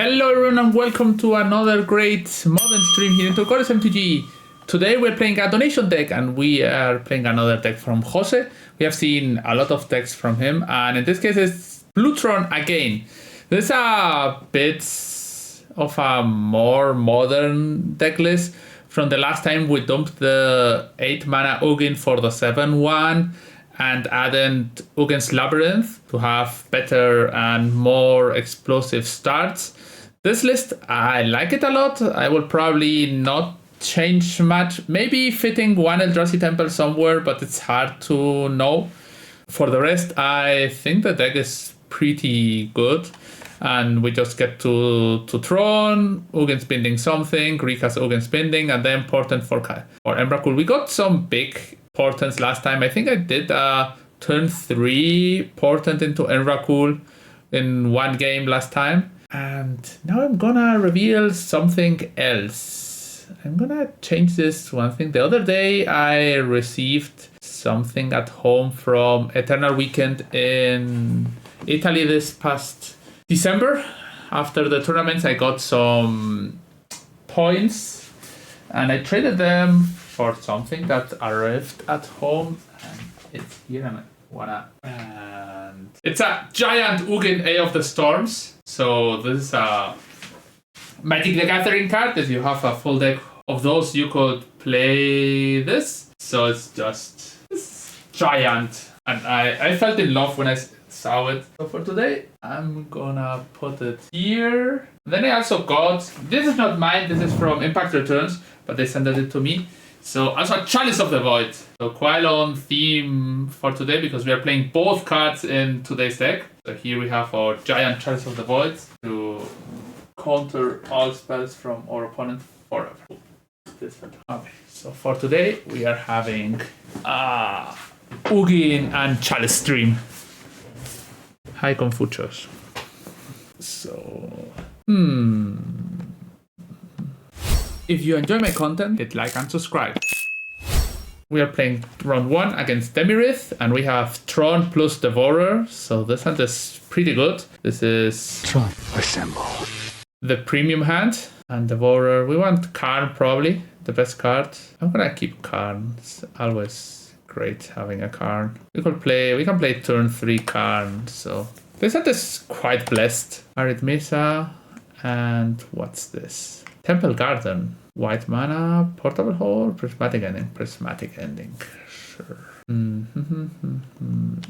Hello everyone and welcome to another great modern stream here into Chorus MTG. Today we're playing a donation deck and we are playing another deck from Jose. We have seen a lot of decks from him and in this case it's Blue Tron again. This is a bit of a more modern deck list. From the last time we dumped the 8 mana Ugin for the 7-1 and added Ugin's Labyrinth to have better and more explosive starts. This list, I like it a lot. I will probably not change much. Maybe fitting one Eldrazi Temple somewhere, but it's hard to know. For the rest, I think the deck is pretty good. And we just get to Tron, Ugin spending something, Greek has Ugin spending, and then Portent for Emrakul. We got some big portents last time. I think I did a turn 3 portent into Emrakul in one game last time. And now I'm gonna reveal something else. I'm gonna change this one thing. The other day I received something at home from Eternal Weekend in Italy this past December. After the tournaments I got some points and I traded them for something that arrived at home and it's here and I wanna and it's a giant Ugin A of the Storms. So this is a Magic the Gathering card. If you have a full deck of those you could play this. So it's just it's giant and I felt in love when I saw it. So for today I'm gonna put it here. Then I also got, this is not mine, this is from Impact Returns, but they sent it to me. So also a Chalice of the Void. So quite on theme for today because we are playing both cards in today's deck. So here we have our giant Chalice of the Void to counter all spells from our opponent forever. Okay, so for today we are having Ugin and Chalice stream. Hi Confucius. So, if you enjoy my content, hit like and subscribe. We are playing round 1 against Dimir, and we have Tron plus Devourer, so this hand is pretty good. This is Tron assemble. The premium hand, and Devourer, we want Karn probably, the best card. I'm gonna keep Karn, it's always great having a Karn. We can play turn 3 Karn, so this hand is quite blessed. Arid Mesa, and what's this? Temple Garden, white mana, portable hole, prismatic ending, sure. I'm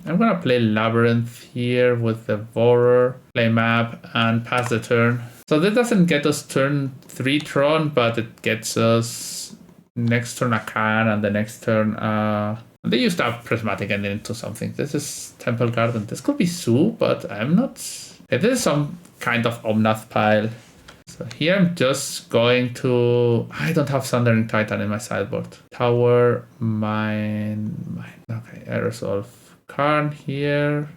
gonna play Labyrinth here with the Devourer, play map, and pass the turn. So this doesn't get us turn 3 Tron, but it gets us next turn a Karn, and the next turn they used up prismatic ending into something. This is Temple Garden. This could be Sue, but I'm not. This is some kind of Omanth pile. So here I'm just going to. I don't have Sundering Titan in my sideboard. Tower, mine. Okay, I resolve Karn here.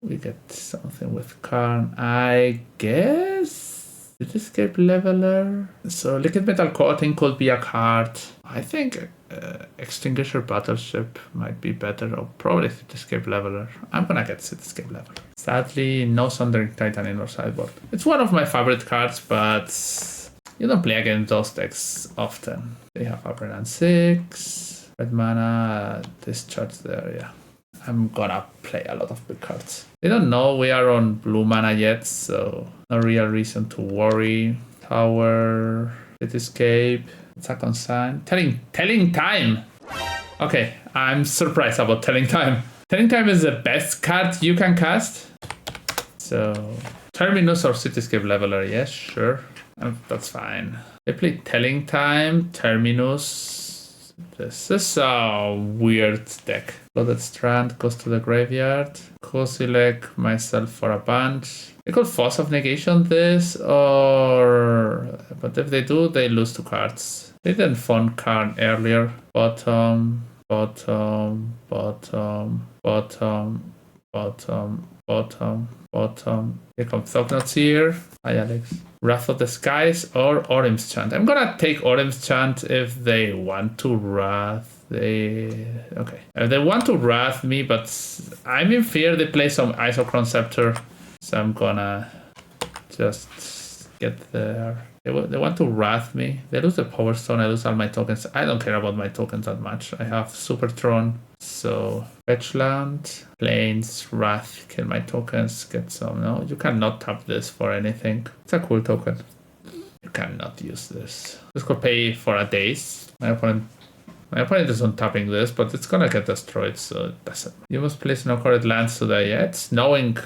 We get something with Karn. I guess Cityscape Leveler. So Liquid Metal Coating could be a card. I think Extinguisher Battleship might be better, or probably Cityscape Leveler. I'm gonna get Cityscape Leveler. Sadly, no Sundering Titan in our sideboard. It's one of my favorite cards, but you don't play against those decks often. They have Upper and 6, red mana, discharge there, yeah. I'm gonna play a lot of big cards. They don't know we are on blue mana yet, so no real reason to worry. Tower, Cityscape, Second Sign. Telling Time! Okay, I'm surprised about Telling Time. Telling Time is the best card you can cast. So, Terminus or Cityscape Leveler, yes, sure. That's fine. They play Telling Time, Terminus. This is a weird deck. Blooded Strand goes to the graveyard. Kozilek myself for a bunch. They could Force of Negation this, but if they do, they lose 2 cards. They didn't fund Karn earlier. Bottom. Here comes Thugnuts here. Hi Alex. Wrath of the Skies or Orim's Chant. I'm gonna take Orim's Chant if they want to Wrath. If they want to Wrath me, but I'm in fear they play some Isochron Scepter. So I'm gonna just get there. They want to wrath me. They lose the Power Stone. I lose all my tokens. I don't care about my tokens that much. I have Super Tron. So fetch land, plains, wrath, kill my tokens, get some. No, you cannot tap this for anything. It's a cool token. You cannot use this. This could pay for a daze. My opponent isn't tapping this, but it's gonna get destroyed, so it doesn't. You must place no colored lands today. Yeah, it's snowing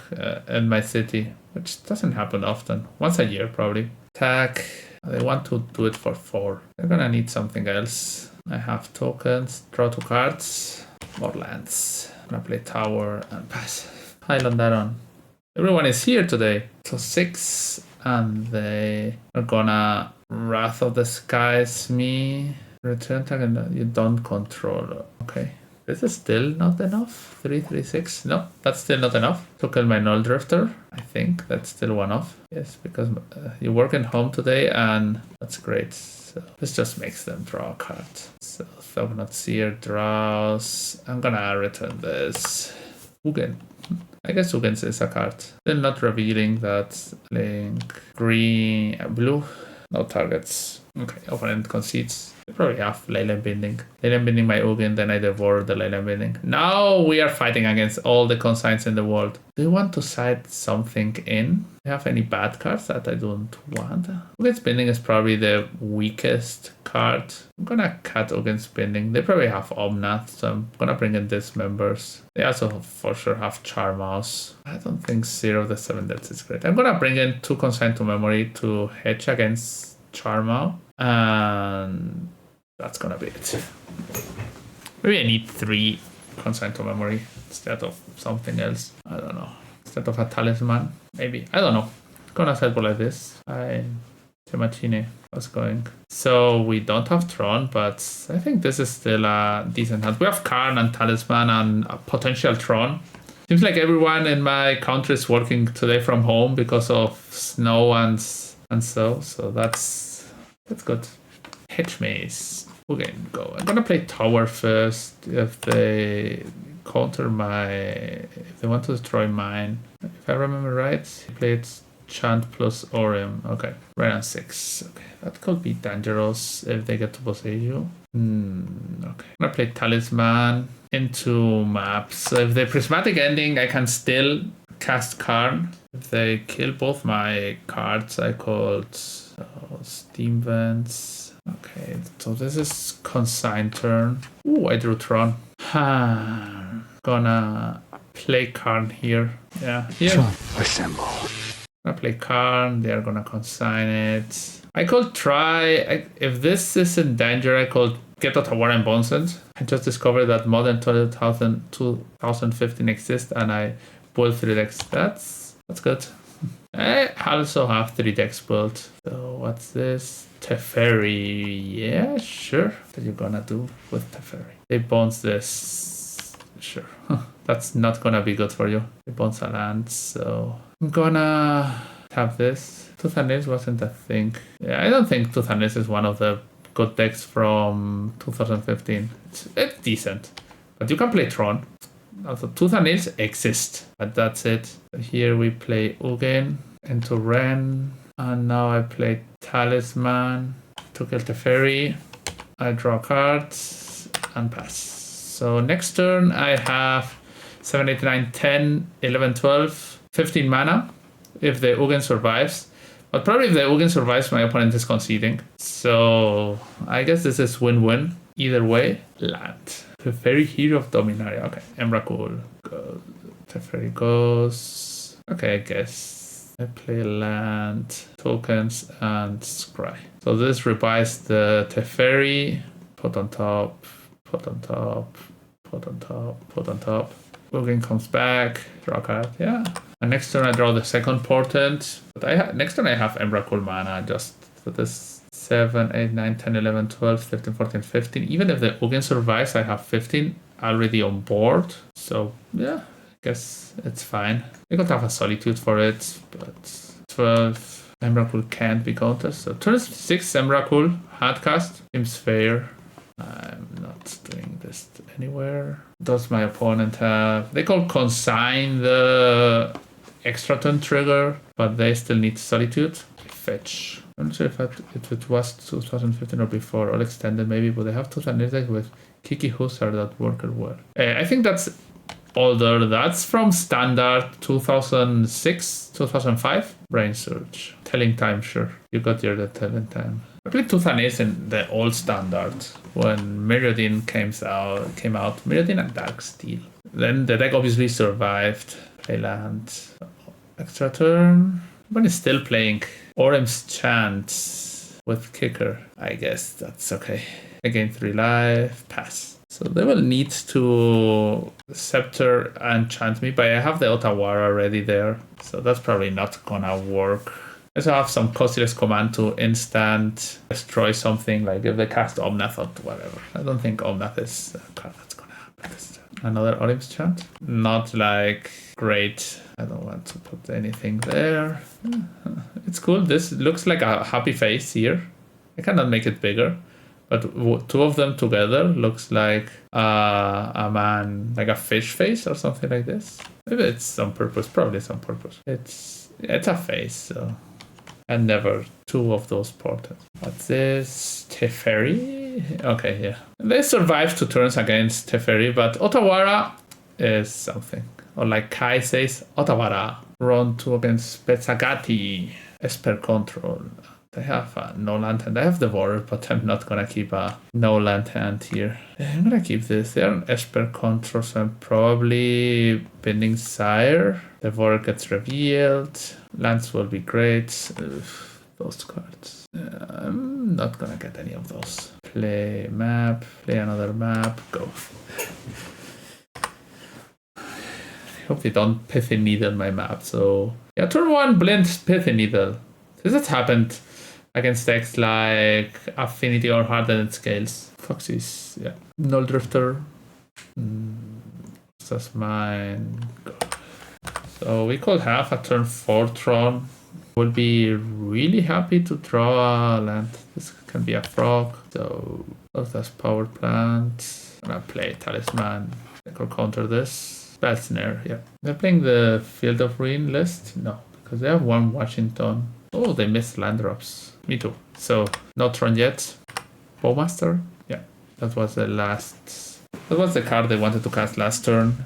in my city, which doesn't happen often. Once a year, probably. Attack. They want to do it for 4. They're gonna need something else. I have tokens. Draw 2 cards. More lands. I'm gonna play tower and pass. Highland that on. Everyone is here today. So 6, and they are gonna Wrath of the Skies me. Return target you don't control. Okay. This is still not enough. 3, 3, 6. No, that's still not enough to kill my Null Drifter. I think that's still one off. Yes, because you're working home today, and that's great. So this just makes them draw a card. So Thognath Seer draws. I'm gonna return this. Ugin. I guess Ugin is a card. Still not revealing that. Playing green, blue. No targets. Okay, opponent concedes. They probably have Leyline Binding. Leyline Binding my Ugin, then I devour the Leyline Binding. Now we are fighting against all the consigns in the world. Do you want to side something in? Do you have any bad cards that I don't want? Ugin's Binding is probably the weakest card. I'm gonna cut Ugin's Binding. They probably have Omanth, so I'm gonna bring in Dismembers. They also for sure have Charmouse. I don't think 0 of the 7 deaths is great. I'm gonna bring in 2 Consign to Memory to hedge against Charmouse. And that's gonna be it. Maybe I need 3 Consign to Memory instead of something else. I don't know. Instead of a Talisman. Maybe. I don't know. Gonna settle like this. Machine. How's it going? So we don't have Tron, but I think this is still a decent hand. We have Karn and Talisman and a potential Tron. Seems like everyone in my country is working today from home because of snow and so that's good. Hedge Maze. Okay, go. I'm gonna play tower first. If they counter if they want to destroy mine. If I remember right, he played Chant plus Orium. Okay, right on 6. Okay, that could be dangerous if they get to possess you. Okay, I'm gonna play Talisman into maps. So if they Prismatic Ending, I can still cast Karn. If they kill both my cards, I called Steam Vents. Okay, so this is Consign turn. Ooh, I drew Tron. Gonna play Karn here. Yeah, here. Tron, assemble. Gonna play Karn. They're gonna consign it. I could try. If this is in danger, I could get out a War and Bonsend. I just discovered that Modern 2015 exists, and I built 3 decks. That's good. I also have 3 decks built. So what's this? Teferi. Yeah, sure. What are you gonna do with Teferi? They bounce this. Sure. That's not gonna be good for you. They bounce a land, so I'm gonna have this. Tooth and Nails wasn't a thing. Yeah, I don't think Tooth and Nails is one of the good decks from 2015. It's decent. But you can play Tron. Also, Tooth and Nails exist, but that's it. Here we play Ugin into Ren, and now I play Talisman to kill Teferi. I draw cards and pass. So next turn I have 7, 8, 9, 10, 11, 12, 15 mana if the Ugin survives. But probably if the Ugin survives, my opponent is conceding. So I guess this is win-win. Either way, land. Teferi, Hero of Dominaria. Okay, Emrakul goes. Teferi goes. Okay, I guess I play land, tokens, and scry. So this rebuys the Teferi. Put on top, put on top, put on top, put on top. Ugin comes back, draw a card, yeah. And next turn I draw the second portent. But next turn I have Emrakul mana, just for this 7, 8, 9, 10, 11, 12, 13, 14, 15. Even if the Ugin survives, I have 15 already on board. So, yeah, I guess it's fine. We could have a Solitude for it, but 12, Emrakul can't be countered. So, turn 6, Emrakul, Hardcast, seems fair. I'm not doing this anywhere. Does my opponent have... They call consign the extra turn trigger, but they still need Solitude. Fetch. I'm not sure if it was 2015 or before, or extended maybe, but they have TimeBolt with Kiki Hussar that worked well. I think that's older. That's from standard 2006, 2005. Brain Surge. Telling Time, sure. You got your telling time. I played 2008 in the old standard when Mirrodin came out. Mirrodin and Darksteel. Then the deck obviously survived. Play land. Extra turn. But it's still playing Orem's Chant with Kicker. I guess that's okay. Again, 3 life. Pass. So they will need to Scepter and Chant me, but I have the Otawara already there. So that's probably not gonna work. I also have some costless command to instant destroy something, like if they cast Omanth or whatever. I don't think Omanth is a card that's gonna happen this turn. Another Orem's Chant. Not like great. I don't want to put anything there. It's cool. This looks like a happy face here. I cannot make it bigger. But two of them together looks like a man, like a fish face or something like this. Maybe it's on purpose. Probably it's on purpose. It's a face, so... And never two of those ported. What's this? Teferi? Okay, yeah. They survived 2 turns against Teferi, but Otawara is something. Or like Kai says, Otawara. Run 2 against Bezzagati. Esper control. They have no land hand. I have the Devourer, but I'm not gonna keep a no land hand here. I'm gonna keep this. They're on Esper control, so I'm probably Binding Sire. The Devourer gets revealed. Lands will be great. Ugh, those cards. I'm not gonna get any of those. Play map. Play another map. Go. I hope they don't Pithy Needle my map. So yeah, turn 1 blind Pithy Needle. This has happened against decks like Affinity or Hardened Scales. Foxy's, yeah. Null Drifter. That's mine. Go. So we could have a turn 4 Tron. Would be really happy to draw a land. This can be a frog. So that's power plant. I'm gonna play Talisman. I could counter this. Bad Snare, yeah. They're playing the Field of Ruin list? No, because they have 1 Washington. Oh, they missed land drops. Me too. So, not Tron yet. Bowmaster? Yeah, that was the last... That was the card they wanted to cast last turn.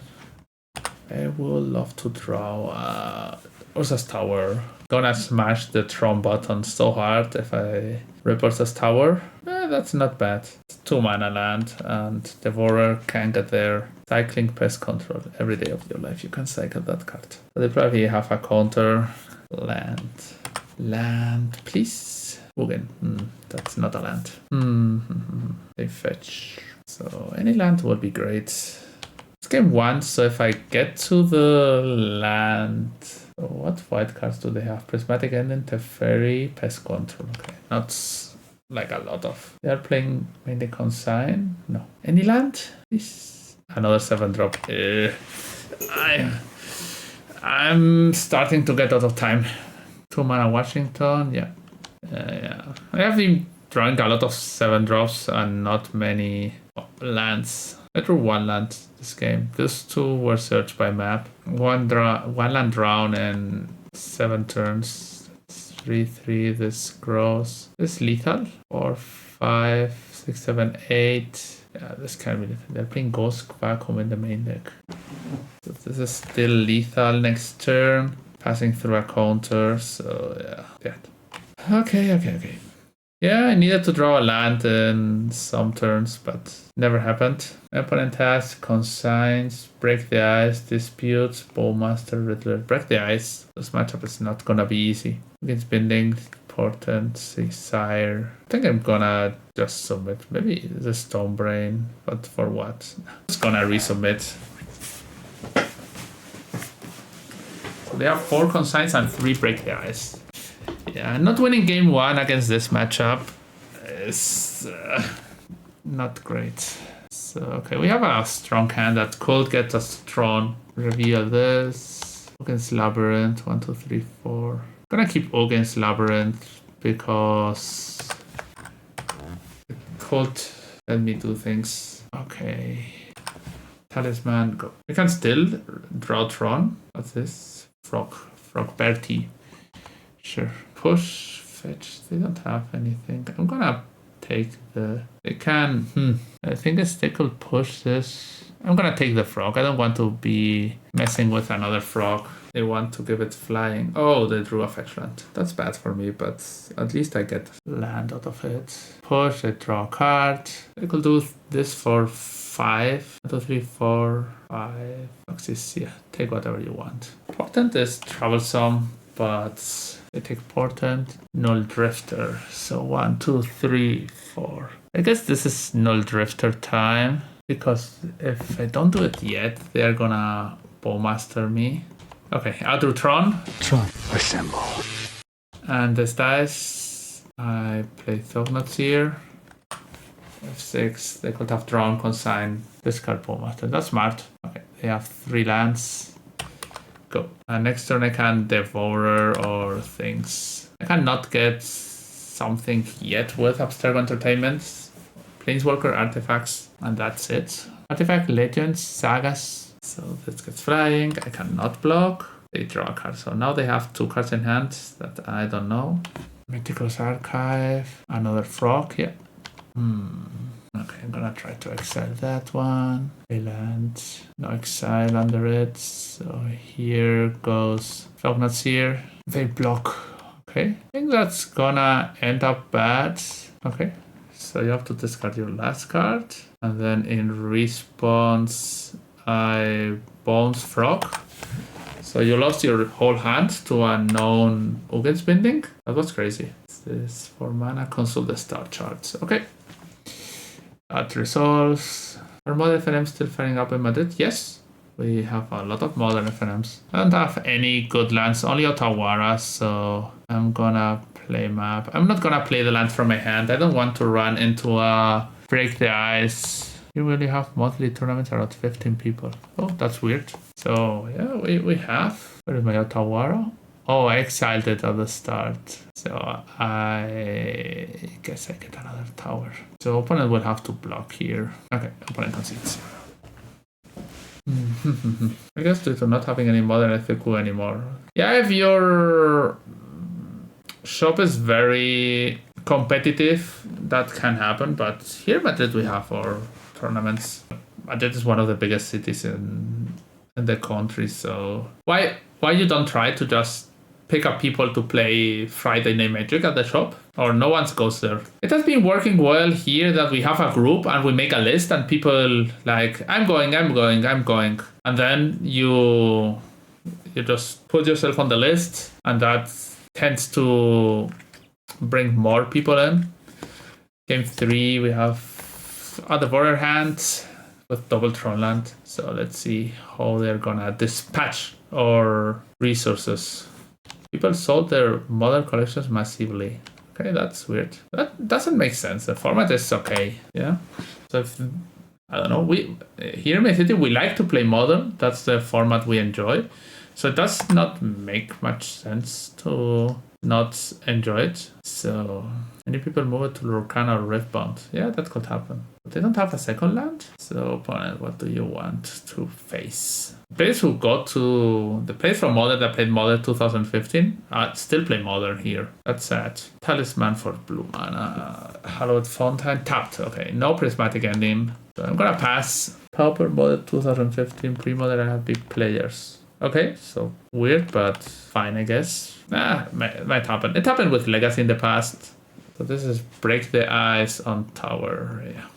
I would love to draw Urza's Tower. Gonna smash the Tron button so hard if I rip Urza's Tower. That's not bad. It's 2 mana land, and Devourer can get there. Cycling Pest Control. Every day of your life you can cycle that card. But they probably have a counter. Land, please. Ugin. That's not a land. They fetch. So any land would be great. It's game 1, so if I get to the land... Oh, what white cards do they have? Prismatic Ending, Teferi, Pest Control. Okay, not like a lot of... They are playing mainly Consign? No. Any land? Please. Another 7-drop. I'm starting to get out of time. 2 mana Washington, yeah. I have been drawing a lot of 7-drops and not many lands. I drew 1 land this game. These 2 were searched by map. 1 land drown in 7 turns. 3/3. This grows. This lethal. 4, 5, 6, 7, 8. Yeah, this can be lethal. They're playing Ghost Vacuum in the main deck. So this is still lethal next turn. Passing through a counter, so yeah. Okay. Yeah, I needed to draw a land in some turns, but never happened. My opponent has Consigns, Break the Ice, Disputes, Bowmaster, Riddler. Break the Ice. This matchup is not gonna be easy. Against Binding, Portent, Sire. I think I'm gonna just submit. Maybe the Stone Brain, but for what? I'm just gonna resubmit. They have 4 Consigns and 3 Break the Ice. Yeah, not winning game 1 against this matchup is not great. So, okay, we have a strong hand that could get us Tron. Reveal this. Against Labyrinth, 1, 2, 3, 4. I'm gonna keep against Labyrinth because it could let me do things. Okay. Talisman, go. We can still draw Tron. What's this? Frog Bertie. Sure. Push, fetch. They don't have anything. I'm gonna take the... They can... I think they could push this. I'm gonna take the frog. I don't want to be messing with another frog. They want to give it flying. Oh, they drew a fetch land. That's bad for me, but at least I get land out of it. Push, I draw a card. I could do this for 5. 1, 2, 3, 4, 5. Axis, yeah. Take whatever you want. Portent is troublesome, but I take Portent. Null Drifter. So 1, 2, 3, 4. I guess this is Null Drifter time, because if I don't do it yet, they're gonna Bowmaster me. Okay, I'll do Tron. Tron, assemble. And this dice, I play Yawgmoth here. F6, they could have drawn, consign, discard Bowmaster. That's smart. Okay, they have 3 lands. Go. And next turn I can Devourer or things. I cannot get something yet with Abstract Entertainment. Planeswalker, artifacts, and that's it. Artifact, Legends, Sagas. So this gets flying. I cannot block. They draw a card. So now they have 2 cards in hand that I don't know. Meticulous Archive. Another frog. Yeah. Okay, I'm gonna try to exile that one. They land. No exile under it. So here goes Yawgmoth here. They block. Okay. I think that's gonna end up bad. Okay. So you have to discard your last card. And then in response, I bounce frog. So you lost your whole hand to a known Uggin's Binding. That was crazy. This 4 mana, consult the star charts. Okay. That resolves. Are modern FNMs still firing up in Madrid? Yes. We have a lot of modern FNMs. I don't have any good lands, only Otawara, so I'm gonna play map. I'm not gonna play the land from my hand. I don't want to run into a break the ice. You really have monthly tournaments around 15 people. Oh, that's weird. So yeah, we have. Where is my Otawara? Oh, I exiled it at the start. So I guess I get another tower. So opponent will have to block here. Okay, opponent concedes. I guess due to not having any modern FAQ anymore. Yeah, if your shop is very competitive, that can happen. But here in Madrid we have our tournaments. Madrid is one of the biggest cities in the country. So why you don't try to just pick up people to play Friday Night Magic at the shop, or no one goes there. It has been working well here that we have a group and we make a list and people like, I'm going. And then you just put yourself on the list and that tends to bring more people in. Game 3, we have other warrior hand with double Tron land. So let's see how they're gonna dispatch our resources. People sold their modern collections massively. Okay, that's weird. That doesn't make sense. The format is okay. Yeah. So if, I don't know. We here in my city we like to play modern. That's the format we enjoy. So it does not make much sense to not enjoy it. So many people move it to Lorcana or Riftbound. Yeah, that could happen. But they don't have a second land. So opponent, what do you want to face? Players who got to the players from Modern that played Modern 2015 still play Modern here. That's sad. Talisman for blue mana. Hallowed Fountain tapped. Okay, no prismatic ending. So I'm gonna pass. Pauper Modern 2015 pre-Modern. I have big players. Okay, so weird, but fine, I guess. Might happen. It happened with Legacy in the past. So this is break the ice on tower. Yeah.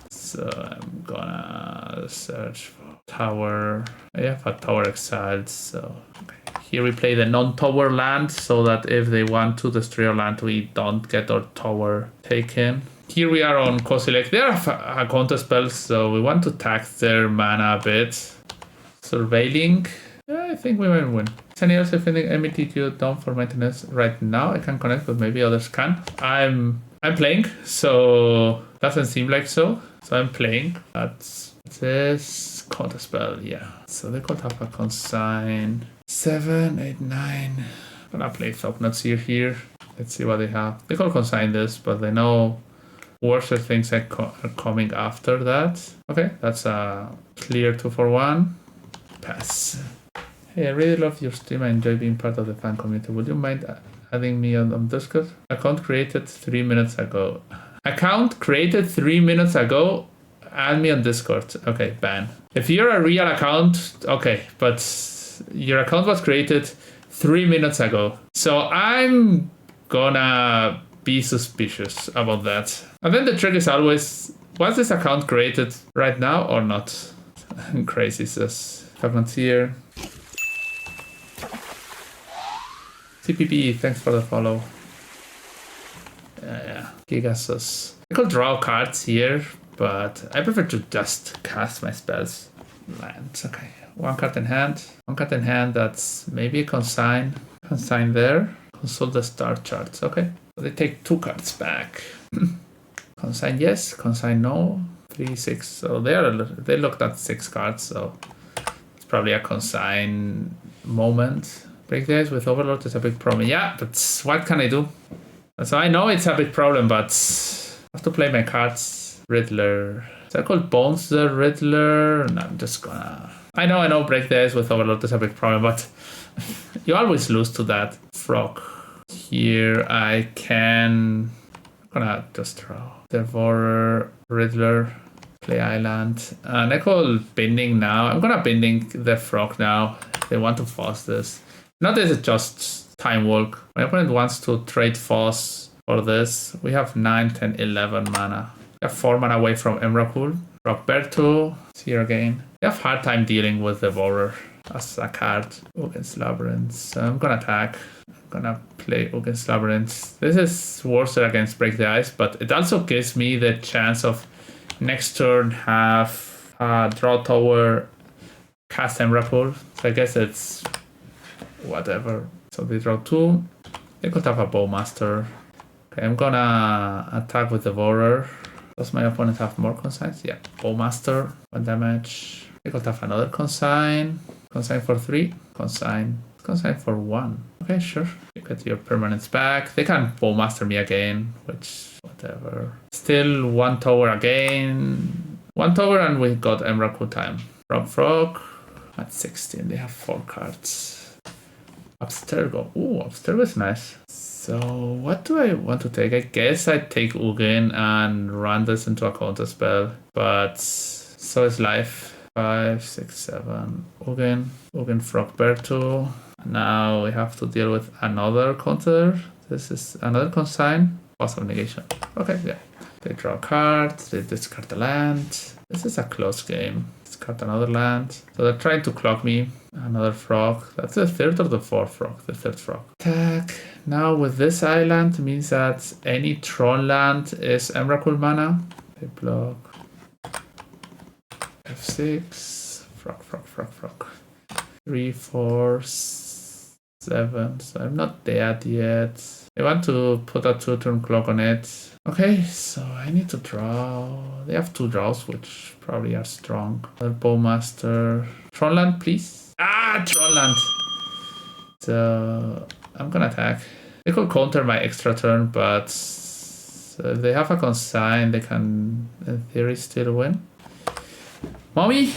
So I'm gonna search for tower. I have a tower exiled. So okay. Here we play the non-tower land so that if they want to destroy our land, we don't get our tower taken. Here we are on Cozy Lake. They have a counter spell, so we want to tax their mana a bit. Surveilling. Yeah, I think we might win. Is any else defending METQ down for maintenance right now? I can connect, but maybe others can. I'm playing, so doesn't seem like so. So I'm playing. That's this counter spell, yeah. So they could have a consign. 7, 8, 9. I'm gonna play Yawgmoth here. Let's see what they have. They could consign this, but they know worse things are coming after that. Okay, that's a clear 2 for 1. Pass. Hey, I really love your stream. I enjoy being part of the fan community. Would you mind adding me on Discord? Account created 3 minutes ago. Account created 3 minutes ago. Add me on Discord. Okay, ban. If you're a real account, okay, but your account was created 3 minutes ago. So I'm gonna be suspicious about that. And then the trick is always, was this account created right now or not? Crazy says. Martyr. CPP, thanks for the follow. Yeah, Gigasus. I could draw cards here, but I prefer to just cast my spells. Lands, okay. One card in hand. One card in hand, that's maybe a consign. Consign there. Consult the start charts, okay. So they take 2 cards back. Consign yes, consign no. 3, 6. So they looked at 6 cards, so it's probably a consign moment. Break the ice with Overlord is a big problem. Yeah, but what can I do? So I know it's a big problem, but I have to play my cards. Riddler. Is that called Bones the Riddler? No, I'm just gonna... I know, break the ice with Overlord is a big problem, but you always lose to that frog. Here I can... I'm gonna just draw. Devourer, Riddler, play Island. And I call binding now. I'm gonna binding the frog now. They want to force this. Not this is just time walk. My opponent wants to trade force for this. We have 9, 10, 11 mana. We have 4 mana away from Emrakul. Roberto is here again. We have hard time dealing with Devourer as a card. Uggin's Labyrinth. So I'm gonna attack. I'm gonna play Uggin's Labyrinth. This is worse against Break the Ice, but it also gives me the chance of next turn have draw tower, cast Emrakul. So I guess it's whatever. So they draw 2. They could have a Bowmaster. Okay, I'm gonna attack with Devourer. Does my opponent have more consigns? Yeah. Bowmaster, 1 damage. They could have another consign. Consign for 3. Consign for 1. Okay, sure. You get your permanents back. They can Bowmaster me again, which, whatever. Still 1 tower again. 1 tower and we got Emrakul time. Frog. At 16, they have 4 cards. Abstergo. Ooh, Abstergo is nice. So what do I want to take? I guess I take Ugin and run this into a counter spell. But so is life. 5, 6, 7. Ugin, Frogberto. Now we have to deal with another counter. This is another consign. Awesome negation. Okay, yeah. They draw a card. They discard a land. This is a close game. Discard another land. So they're trying to clock me. Another frog. That's the 3rd or the 4th frog? The 3rd frog. Attack. Now with this island means that any Tron land is Emrakul mana. They block. F6. Frog. 3, 4, 7. So I'm not dead yet. I want to put a 2-turn clock on it. Okay, so I need to draw. They have 2 draws, which probably are strong. Another Bowmaster. Tron land, please. Tron land. So I'm gonna attack. They could counter my extra turn, but if they have a consign, they can, in theory, still win. Mommy?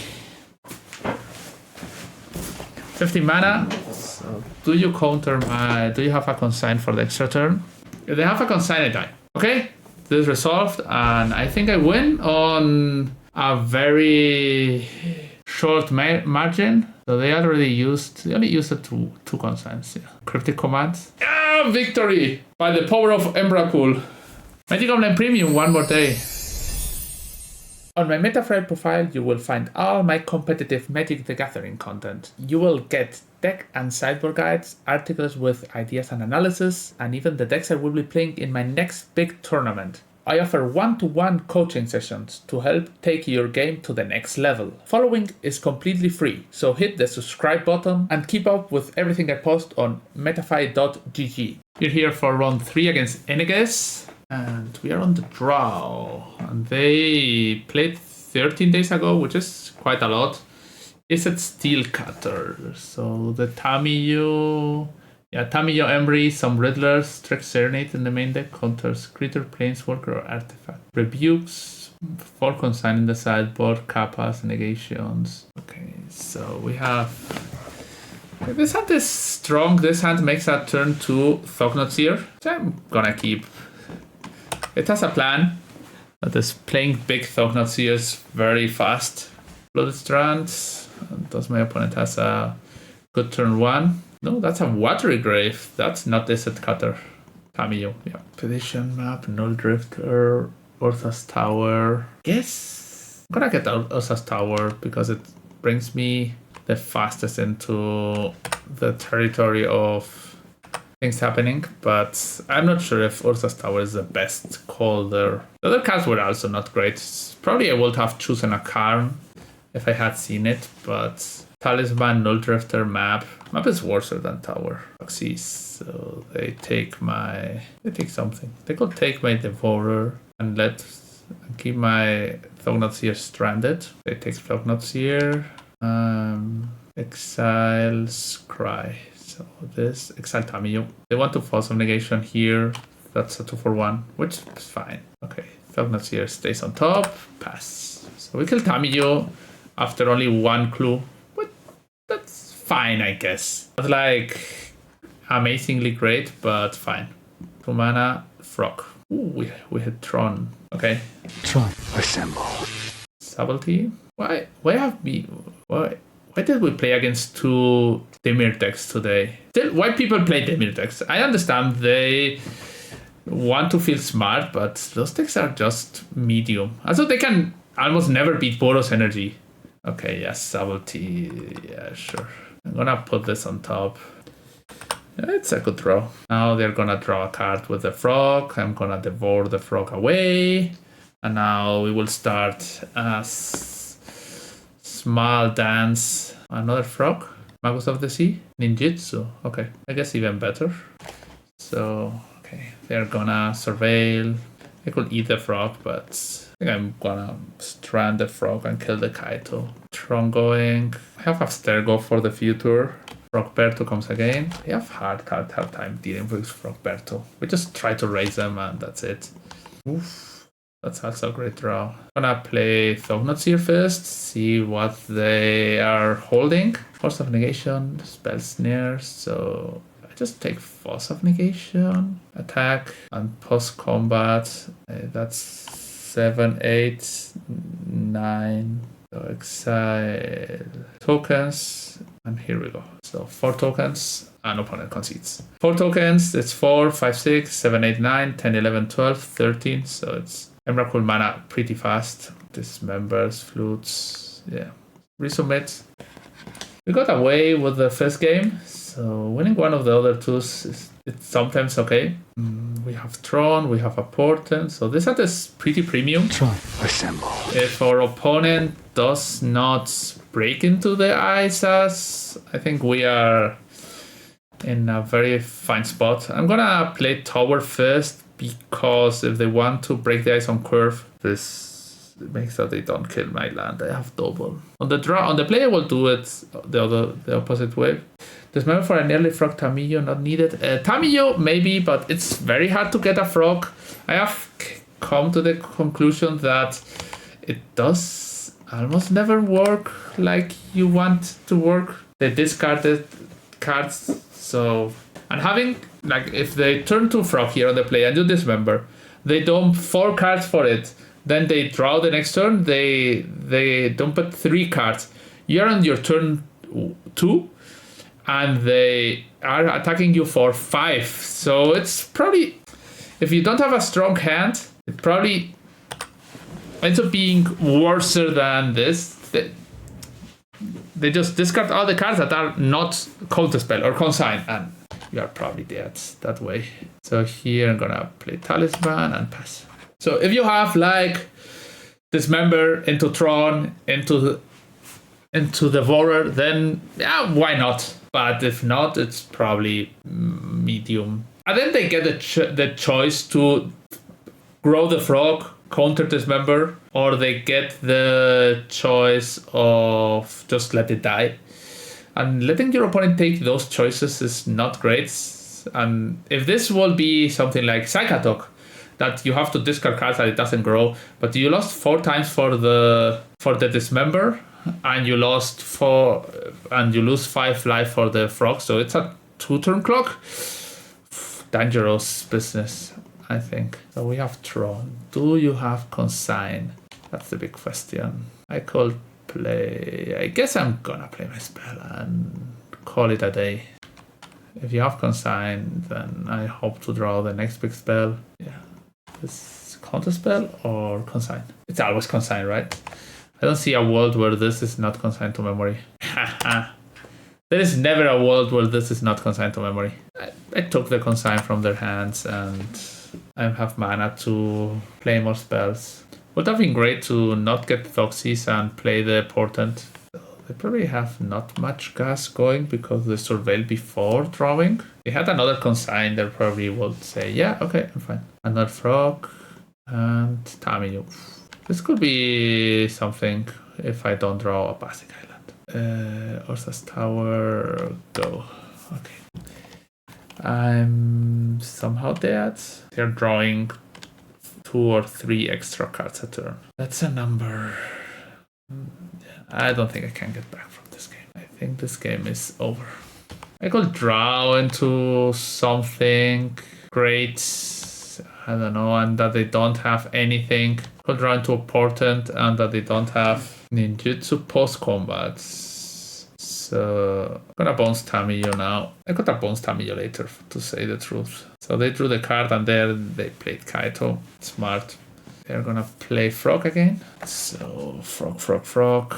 50 mana. So do you counter my... Do you have a consign for the extra turn? If they have a consign, I die. Okay, this is resolved, and I think I win on a very short margin. So they only used it to 2 consigns. Yeah. Cryptic commands. Victory by the power of Emrakul. Magic Online Premium, one more day. On my Metafile profile, you will find all my competitive Magic the Gathering content. You will get deck and sideboard guides, articles with ideas and analysis, and even the decks I will be playing in my next big tournament. I offer one-to-one coaching sessions to help take your game to the next level. Following is completely free, so hit the subscribe button and keep up with everything I post on metafy.gg. We're here for round 3 against Eneges, and we are on the draw. And they played 13 days ago, which is quite a lot. Is it Steel Cutter? So the Tamiyo... Yeah, Tamiyo Embry, some Riddlers, Trek Serenade in the main deck, counters Critter, Planeswalker, or Artifact. Rebukes, 4 consign in the sideboard, Kappas, Negations. Okay, so we have This hand is strong. This hand makes a turn 2 Thognot's Ear, which I'm gonna keep. It has a plan that is playing big Thognot's Ears very fast. Blooded Strands. Does my opponent has a good turn 1? No, that's a Watery Grave. That's not Desert Cutter. Tamiyo, yeah. Expedition map, Null Drifter, Ursa's Tower. Guess I'm gonna get Ursa's Tower because it brings me the fastest into the territory of things happening, but I'm not sure if Ursa's Tower is the best call there. The other cards were also not great. Probably I would have chosen a Karn if I had seen it, but Talisman, Null Drifter, map is worse than Tower. Proxies, so they take something. They could take my Devourer and keep my Thognot's Ear stranded. They take Thognot's Ear. Exile Scry. So this Exile Tamiyo. They want to force some negation here. That's a 2-for-1, which is fine. Okay, Thognot's Ear stays on top. Pass. So we kill Tamiyo after only 1 clue. But that's fine, I guess. Not like amazingly great, but fine. 2 mana, Frog. Ooh, we hit Tron. Okay. Tron, assemble. Subtlety. Why did we play against 2 Dimir decks today? Why people play Dimir decks? I understand they want to feel smart, but those decks are just medium. Also, they can almost never beat Boros Energy. Okay, yes, Subtlety. Yeah, sure. I'm gonna put this on top. It's a good draw. Now they're gonna draw a card with the Frog. I'm gonna devour the Frog away. And now we will start a small dance. Another Frog. Magus of the Sea. Ninjutsu. Okay, I guess even better. So, okay, they're gonna surveil. I could eat the Frog, but I think I'm gonna strand the Frog and kill the Kaito. Tron going. I have Abstergo for the future. Frogberto comes again. We have hard time dealing with Frogberto. We just try to raise them and that's it. Oof. That's also a great draw. I'm gonna play Thognot's Ear first, see what they are holding. Force of Negation, Spell Snare, so I just take Force of Negation, attack, and post-combat. That's 7, 8, 9. So exile tokens, and here we go. So 4 tokens, and opponent concedes. 4 tokens, it's 4, 5, 6, 7, 8, 9, 10, 11, 12, 13. So it's Emrakul mana pretty fast. Dismembers, flutes, yeah. Resubmit. We got away with the first game, so winning one of the other two it's sometimes okay. We have Tron, we have a Portent, so this set is pretty premium. Tron, assemble. If our opponent does not break into the ice as, I think we are in a very fine spot. I'm gonna play Tower first because if they want to break the ice on curve, this makes that they don't kill my land. I have double. On the draw, on the play, I will do it the opposite way. Dismember for an early Frog Tamiyo, not needed. Tamiyo, maybe, but it's very hard to get a Frog. I have come to the conclusion that it does almost never work like you want to work. They discarded cards, so... And having, like, if they turn to Frog here on the play and you dismember, they dump 4 cards for it. Then they draw the next turn, they dump 3 cards. You're on your turn 2, and they are attacking you for 5. So it's probably, if you don't have a strong hand, it probably ends up being worse than this. They just discard all the cards that are not counterspell or consign, and you are probably dead that way. So here I'm gonna play Talisman and pass. So if you have like Dismember into Tron, into Devourer, then yeah, why not? But if not, it's probably medium. And then they get the choice to grow the Frog, counter Dismember, or they get the choice of just let it die. And letting your opponent take those choices is not great. And if this will be something like Psychatok, that you have to discard cards that it doesn't grow, but you lost 4 times for the Dismember, and you lost 4, and you lose 5 life for the frog, so it's a 2-turn clock. Dangerous business, I think. So we have Tron. Do you have Consign? That's the big question. I could play... I guess I'm gonna play my spell and call it a day. If you have Consign, then I hope to draw the next big spell. Yeah. This counter spell or Consign? It's always Consign, right? I don't see a world where this is not consigned to memory. There is never a world where this is not consigned to memory. I took the consign from their hands and I have mana to play more spells. Would have been great to not get Thoxys and play the Portent. They probably have not much gas going because they surveilled before drawing. They had another consign, they probably would say, yeah, okay, I'm fine. Another frog and Tamiyo. This could be something if I don't draw a basic island. Ursa's Tower, go. Okay. I'm somehow dead. They're drawing 2 or 3 extra cards a turn. That's a number. I don't think I can get back from this game. I think this game is over. I could draw into something great. I don't know, and that they don't have anything. Could draw into a Portent and that they don't have ninjutsu post-combat. So I'm gonna bounce Tamiyo now. I could have bounced Tamiyo later, to say the truth. So they drew the card and there they played Kaito. Smart. They're gonna play Frog again. So Frog.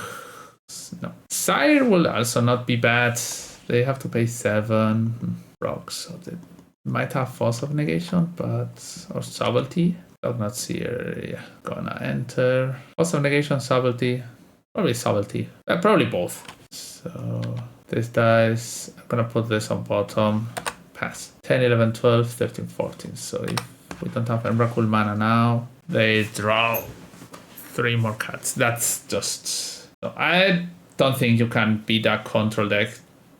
No. Sire will also not be bad. They have to pay 7 frogs, so they might have Force of Negation, but or Subtlety. Does not see her. Yeah, gonna enter. Force of Negation, Subtlety. Probably Subtlety. Probably both. So this dice. I'm gonna put this on bottom. Pass. 10, 11, 12, 13, 14. So if we don't have Emrakul mana now, they draw 3 more cards. That's just... So I don't think you can beat a control deck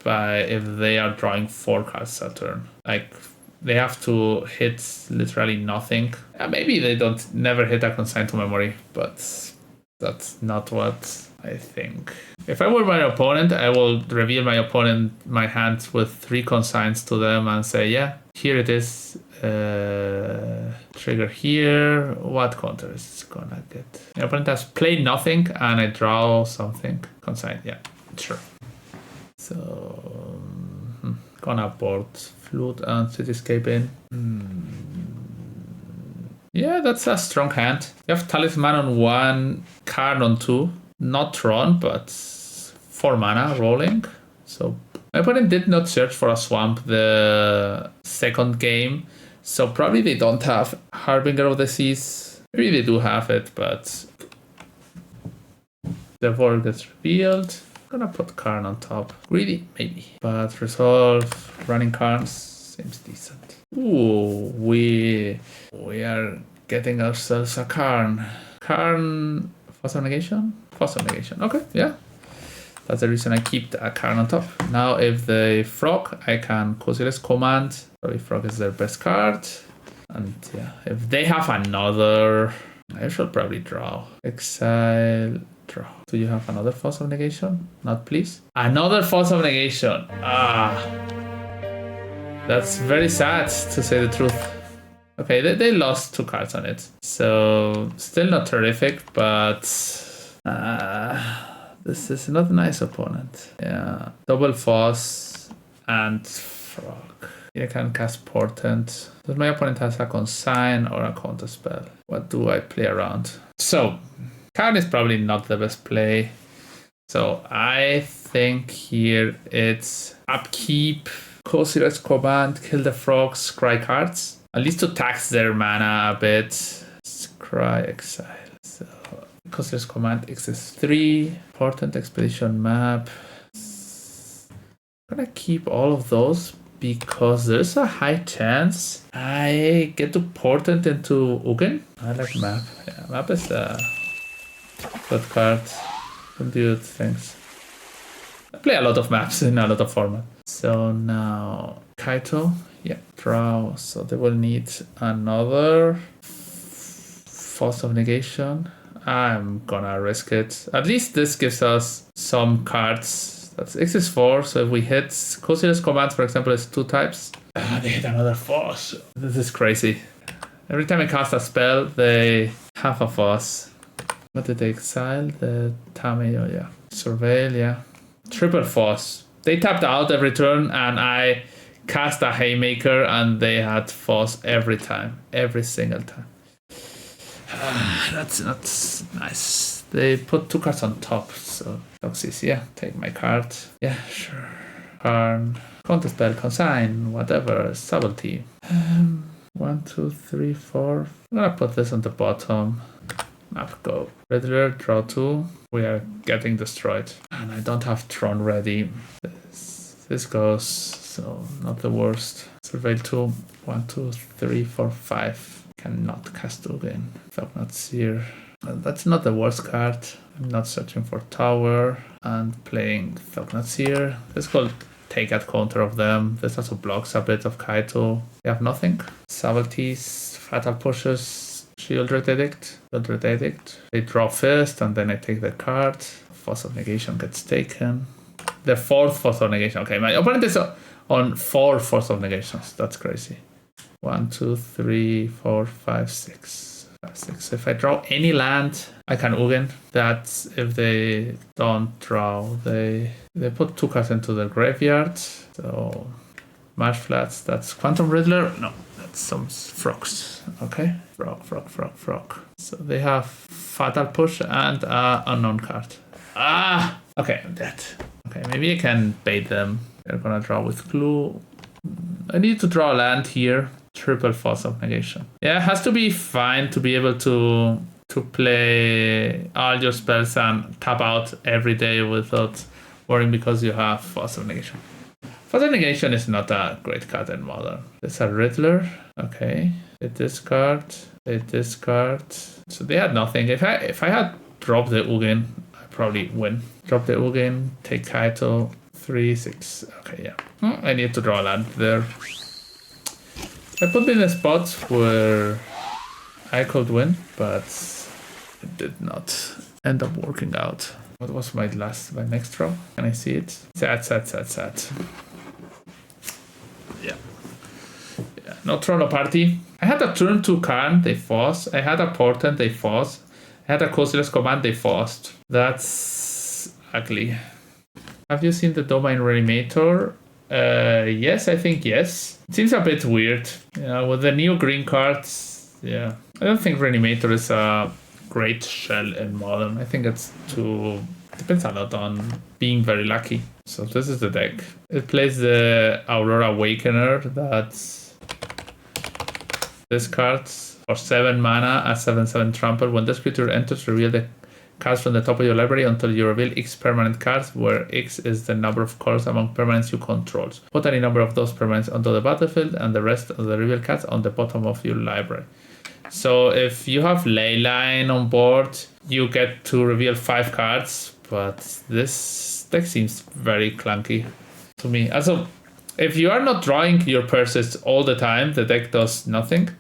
by if they are drawing 4 cards a turn. Like, they have to hit literally nothing. Maybe they don't never hit a consign to memory, but that's not what I think. If I were my opponent, I will reveal my hand with 3 consigns to them and say, yeah, here it is. Trigger here. What counter is it gonna get? My opponent has played nothing and I draw something. Consign, yeah, sure. So gonna board Flute and Cityscape in. Yeah, that's a strong hand. You have Talisman on 1, card on 2. Not Tron, but 4 mana rolling. So my opponent did not search for a swamp the second game. So probably they don't have Harbinger of the Seas. Maybe they do have it, but the world gets revealed. I'm gonna put Karn on top. Greedy, maybe. But Resolve, running Karns seems decent. Ooh, we are getting ourselves a Karn. Karn, Force of Negation? Force of Negation, okay, yeah. That's the reason I keep a Karn on top. Now if they Frog, I can Kozil's Command. Probably Frog is their best card. And yeah, if they have another, I should probably draw. Exile, draw. Do you have another Force of Negation? Not please. Another Force of Negation. That's very sad to say the truth. Okay, they lost 2 cards on it. So still not terrific, but this is not a nice opponent. Yeah, double Force and Frog. You can cast Portent. But my opponent has a Consign or a Counter Spell. What do I play around? So, Karn is probably not the best play. So I think here it's Upkeep, Kozil's Command, kill the frogs, scry cards. At least to tax their mana a bit. Scry, Exile. So Kozil's Command XS3, Portent Expedition Map. I'm gonna keep all of those because there's a high chance I get to Portent into Ugin. I like Map. Yeah, Map is a good card. Don't do it, thanks. I play a lot of maps in a lot of formats. So now Kaito, yeah, draw. So they will need another Force of Negation I'm gonna risk it. At least this gives us some cards. That's X is 4, so if we hit Cosilius commands, for example, is 2 types. They hit another 4. So this is crazy. Every time I cast a spell, they have a Foss. What did they exile? The Tameo, yeah. Surveil, yeah. Triple Foss. They tapped out every turn, and I cast a Haymaker, and they had Foss every time. Every single time. That's not nice. They put 2 cards on top, so Toxis, yeah. Take my card. Yeah, sure. Karn. Counterspell, consign, whatever. Subtlety. 1, 2, 3, 4. I'm gonna put this on the bottom. Map go. Riddler, draw 2. We are getting destroyed. And I don't have Tron ready. This goes, so not the worst. Surveil 2. 1, 2, 3, 4, 5. Cannot cast again. Not Seer. That's not the worst card. I'm not searching for Tower. And playing Not Seer. This called take at counter of them. This also blocks a bit of Kaito. They have nothing. Subtleties, Fatal Pushes, Shieldred Edict. Shieldred Edict. They draw first and then I take the card. Force of Negation gets taken. The 4th Force of Negation. Okay, my opponent is on 4 Force of Negations. That's crazy. 1, 2, 3, 4, 5, 6. 6. If I draw any land, I can Ugin. That's if they don't draw. They put 2 cards into the graveyard. So Marsh Flats, that's Quantum Riddler. No, that's some frogs. Okay. Frog. So they have Fatal Push and unknown card. Ah! Okay, I'm dead. Okay, maybe I can bait them. They're gonna draw with Glue. I need to draw a land here. Triple Force of Negation. Yeah, it has to be fine to be able to play all your spells and tap out every day without worrying because you have Force of Negation. Force of Negation is not a great card in Modern. It's a Riddler. Okay. They discard. So they had nothing. If I had dropped the Ugin, I'd probably win. Drop the Ugin, take Kaito, 3, 6. Okay, yeah. I need to draw a land there. I put in a spot where I could win, but it did not end up working out. What was my next draw? Can I see it? Sad. Yeah. No Tron party. I had a turn 2 Karn, they forced. I had a Portent, they forced. I had a Cosilius command, they forced. That's ugly. Have you seen the Domain Reanimator? Yes, I think yes. It seems a bit weird. With the new green cards, yeah. I don't think Reanimator is a great shell in Modern. I think it's depends a lot on being very lucky. So this is the deck. It plays the Aurora Awakener. That's this card for 7 mana, a 7/7 trample. When this creature enters, reveal the cards from the top of your library until you reveal X permanent cards, where X is the number of colors among permanents you control. Put any number of those permanents onto the battlefield and the rest of the reveal cards on the bottom of your library. So if you have Leyline on board, you get to reveal 5 cards, but this deck seems very clunky to me. Also, if you are not drawing your purses all the time, the deck does nothing.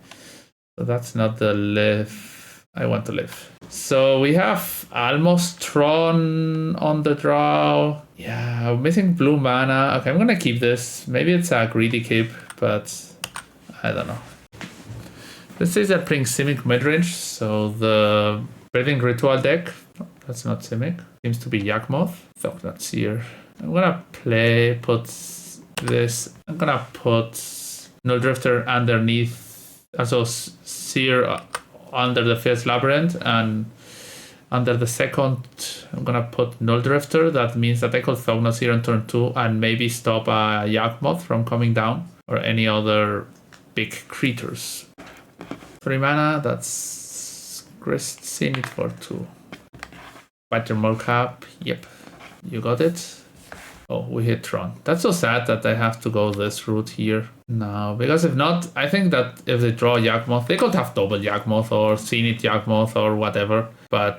So that's not the live I want to live. So we have almost Tron on the draw. Yeah, I'm missing blue mana. Okay, I'm gonna keep this. Maybe it's a greedy keep, but I don't know. This says they're playing Simic midrange, so the Breathing Ritual deck, that's not Simic, seems to be Yawgmoth. So that's here. I'm gonna put this. I'm gonna put Null Drifter underneath, also Seer under the first Labyrinth, and under the second I'm gonna put Null Drifter. That means that I could Thognos here on turn 2 and maybe stop a Yawgmoth from coming down or any other big creatures. 3 mana, that's Grist Zenith for 2. Fight your Mocap, yep, you got it. Oh, we hit Tron. That's so sad that I have to go this route here now, because if not, I think that if they draw Yawgmoth, they could have double Yawgmoth or Zenith Yawgmoth or whatever, but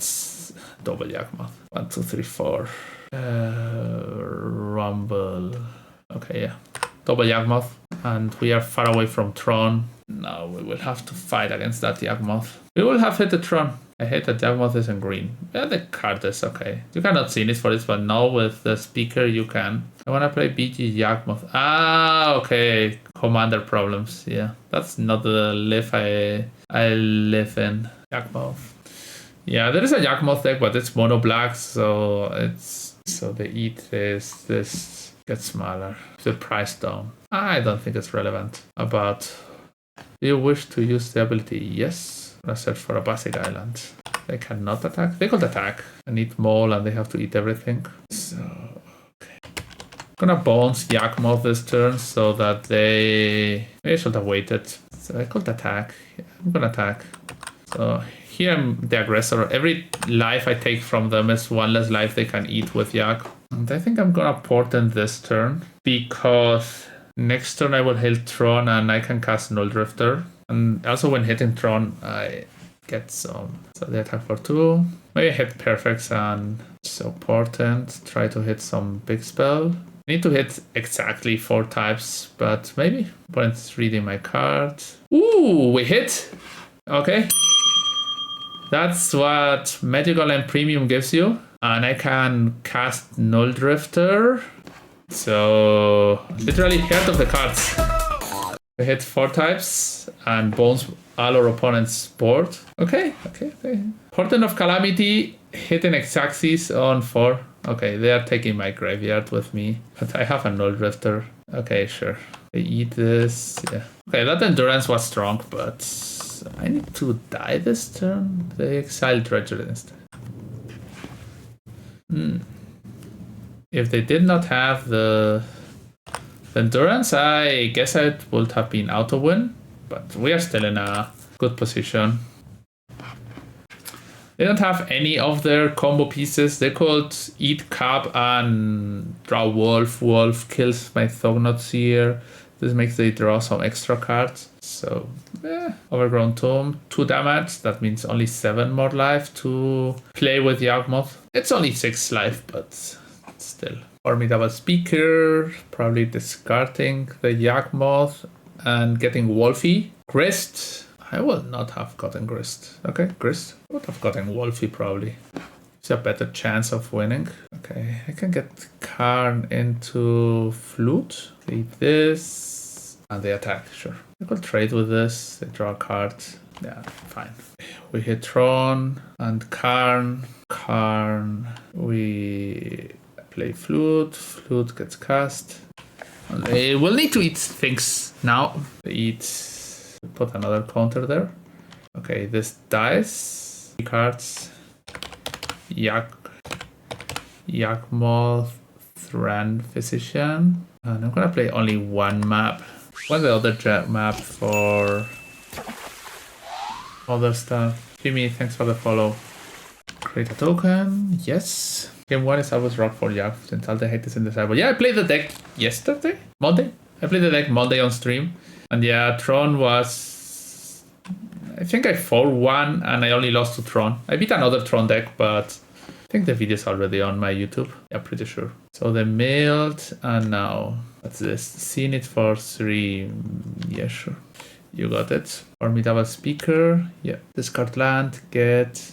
double Yawgmoth. 1, 2, 3, 4. Rumble. Okay, yeah. Double Yawgmoth, and we are far away from Tron. Now we will have to fight against that Yawgmoth. We will have hit the Tron. I hate that Yawgmoth is in green. Yeah, the card is okay. You cannot see it for this, but now with the speaker you can. I wanna play BG Yawgmoth. Ah, okay. Commander problems. Yeah, that's not the live I live in. Yawgmoth. Yeah, there is a Yawgmoth deck, but it's mono black, so the ETH is this gets smaller. The price down. I don't think it's relevant. About do you wish to use the ability? Yes. Let's search for a basic island. They cannot attack. They could attack and eat mole, and they have to eat everything. So okay. I'm gonna bounce Yawgmoth this turn so that they should have waited. So I could attack. Yeah, I'm gonna attack. So here I'm the aggressor. Every life I take from them is one less life they can eat with Yak. And I think I'm gonna port in this turn because next turn I will hit Tron and I can cast Null Drifter. And also when hitting Tron I get some. So they attack for 2. Maybe hit Perfects and so portent. Try to hit some big spell. Need to hit exactly 4 types, but maybe. Opponent's reading my card. Ooh, we hit. Okay. That's what Magical and Premium gives you. And I can cast Null Drifter. So, literally head of the cards. We hit 4 types and bones all our opponent's board. Okay. Portent of Calamity, hitting Exaxis on 4. Okay, they are taking my graveyard with me. But I have a Null Drifter. Okay, sure. They eat this. Yeah. Okay, that Endurance was strong, but I need to die this turn. They exile Dredger instead. If they did not have the Endurance, I guess it would have been auto win. But we are still in a good position. They don't have any of their combo pieces. They could eat Cap and draw Wolf. Wolf kills my Thognot Seer. This makes they draw some extra cards. So, Overgrown Tomb, 2 damage. That means only 7 more life to play with Yawgmoth. It's only 6 life, but still. Formidable Speaker, probably discarding the Yawgmoth and getting Wolfie. Grist. I would not have gotten Grist. Okay, Grist. I would have gotten Wolfie probably. It's a better chance of winning. Okay, I can get Karn into Flute. Leave this. And they attack, sure. I could trade with this. They draw a card. Yeah, fine. We hit Tron and Karn. Karn. We play Flute. Flute gets cast. And they will need to eat things now. They eat. Put another counter there. Okay, this dies. 3 cards. Yawgmoth, Thran Physician. And I'm gonna play only 1 map. What's the other map for other stuff? Jimmy, thanks for the follow. Create a token. Yes. Game 1 is always rock for Yak since all the hate is in the sideboard. Yeah, I played the deck yesterday? Monday? I played the deck Monday on stream. And yeah, Tron was... I think I 4-1 and I only lost to Tron. I beat another Tron deck, but I think the video is already on my YouTube. Yeah, pretty sure. So they mailed and now... What's this? Seen it for 3... Yeah, sure. You got it. Formidable Speaker. Yeah. Discard land. Get...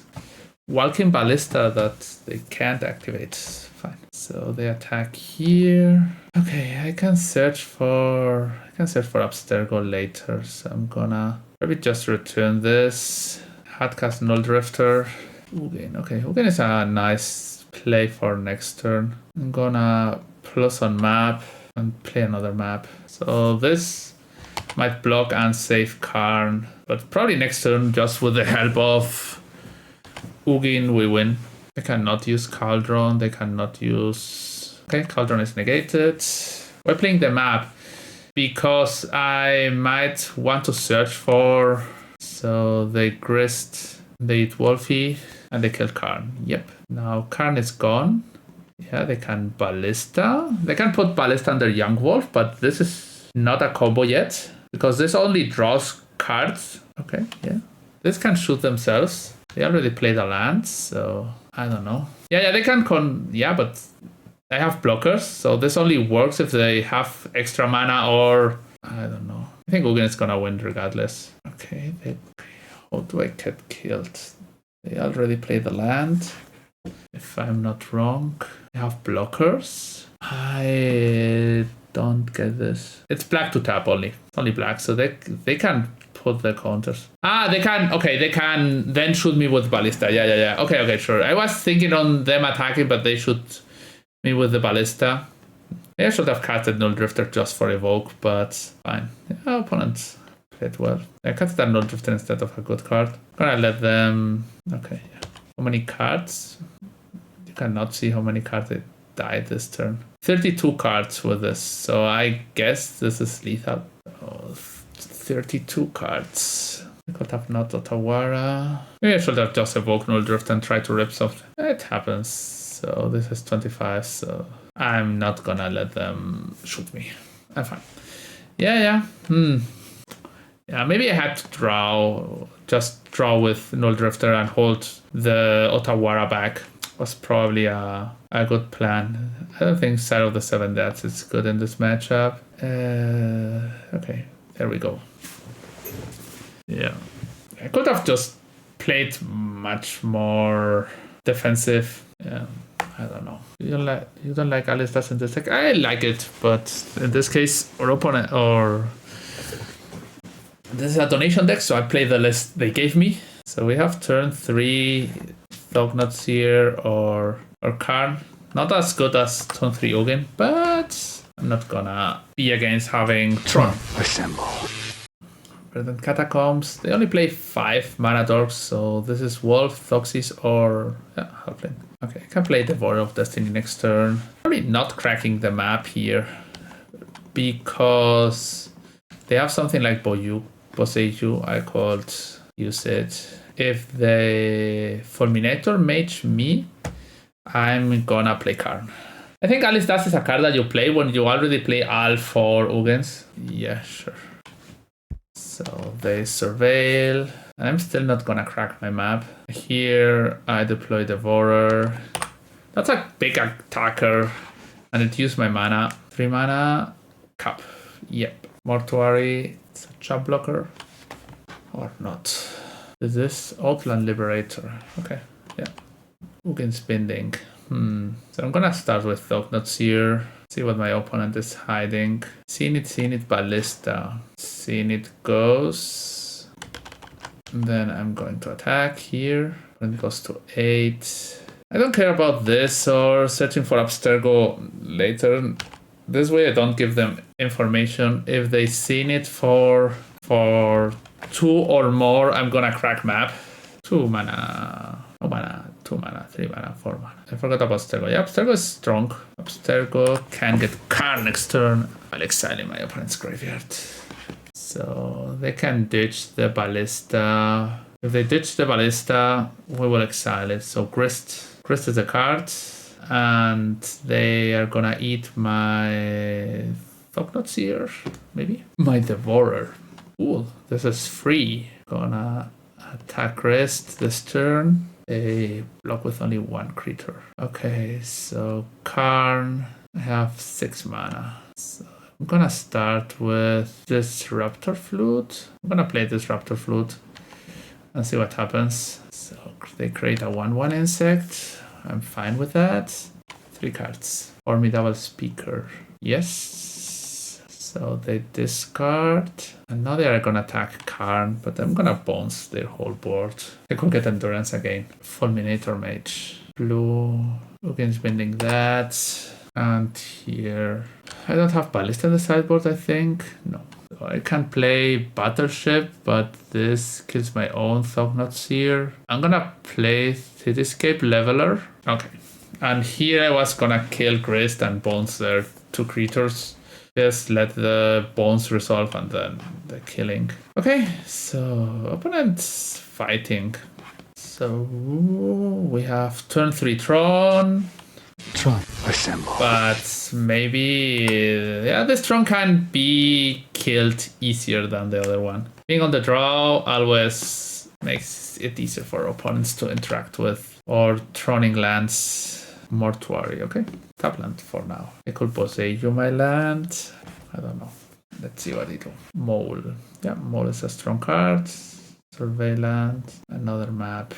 Walking Ballista that they can't activate. Fine. So they attack here. Okay, I can search for Abstergo later. So I'm gonna maybe just return this. Hardcast Null Drifter. Ugin. Okay, Ugin is a nice play for next turn. I'm gonna plus on map and play another map. So this might block and save Karn, but probably next turn just with the help of Ugin we win. They cannot use Cauldron, they cannot use... Okay, Cauldron is negated. We're playing the map because I might want to search for... So they Grist, they eat Wolfie, and they kill Karn. Yep. Now Karn is gone. Yeah, they can Ballista. They can put Ballista under Young Wolf, but this is not a combo yet because this only draws cards. Okay, yeah. This can shoot themselves. They already played a land, so I don't know. Yeah, they can but I have blockers, so this only works if they have extra mana or I don't know. I think Ugin is gonna win regardless. Okay, how do I get killed? They already play the land, if I'm not wrong. They have blockers. I don't get this. It's black to tap only. Only black, so they can put the counters. Ah, they can. Okay, they can then shoot me with ballista. Yeah. Okay, sure. I was thinking on them attacking, but they shoot me with the ballista. I should have casted Null Drifter just for evoke, but fine. Yeah, opponent played well. I casted a Null Drifter instead of a good card. Gonna let them. Okay, yeah. How many cards? You cannot see how many cards they died this turn. 32 cards with this, so I guess this is lethal. Oh, 32 cards. I could have not Otawara. Maybe I should have just evoked Null Drift and try to rip something. It happens. So this is 25, so I'm not gonna let them shoot me. I'm fine. Yeah. Yeah, maybe I had to just draw with Null Drifter and hold the Otawara back. Was probably a good plan. I don't think Side of the Seven Deaths is good in this matchup. Okay, there we go. Yeah, I could have just played much more defensive. Yeah, I don't know. You don't like Alistas in this deck? I like it, but in this case, our opponent this is a donation deck, so I play the list they gave me. So we have turn 3 Yawgmoth here or Karn. Not as good as turn 3 Ugin, but I'm not gonna be against having Tron. Assemble. Verdant Catacombs. They only play 5 mana dorks, so this is Wolf, Thoxis, or Halfling. Okay, I can play Devourer of Destiny next turn. Probably not cracking the map here because they have something like Boseiju. I could use it. If they Fulminator mage me, I'm gonna play Karn. I think Alistas is a card that you play when you already play all 4 Ugins. Yeah, sure. So they surveil. I'm still not gonna crack my map. Here I deploy Devourer. That's a big attacker. And it used my mana. 3 mana. Cap. Yep. Mortuary. It's a chop blocker. Or not. Is this Outland Liberator? Okay. Yeah. Ugin's Binding. So I'm gonna start with Yawgmoth here. See what my opponent is hiding. Seen it, Ballista. Seen it goes. And then I'm going to attack here. When it goes to 8. I don't care about this or searching for Abstergo later. This way I don't give them information. If they seen it for 2 or more, I'm gonna crack map. 2 mana. No mana. 2 mana, 3 mana, 4 mana. I forgot about Abstergo. Yeah, Abstergo is strong. Abstergo can get Karn next turn. I'll exile in my opponent's graveyard. So they can ditch the Ballista. If they ditch the Ballista, we will exile it. So Grist is a card. And they are gonna eat my Yawgmoth here, maybe? My Devourer. Cool. This is free. Gonna attack Grist this turn. They block with only 1 creature. Okay, so Karn. I have 6 mana. So I'm gonna start with Disruptor Flute. I'm gonna play Disruptor Flute and see what happens. So they create a 1/1 insect. I'm fine with that. 3 cards. Formidable Speaker. Yes. So they discard. And now they are gonna attack Karn, but I'm gonna bounce their whole board. I could get Endurance again. Fulminator Mage. Blue. Ugin's bending that. And here. I don't have Ballista in the sideboard, I think. No. So I can play Battleship, but this kills my own Yawgmoth here. I'm gonna play Cityscape Leveler. Okay. And here I was gonna kill Grist and bounce their 2 creatures. Just let the bones resolve and then the killing. Okay, so opponent's fighting. So we have turn 3 Tron. Tron, assemble. But maybe, this Tron can be killed easier than the other one. Being on the draw always makes it easier for opponents to interact with. Or Troning lands. Mortuary, okay? Tap land for now. I could Boseiju my land. I don't know. Let's see what they do. Mole. Yeah, Mole is a strong card. Surveillance. Another map.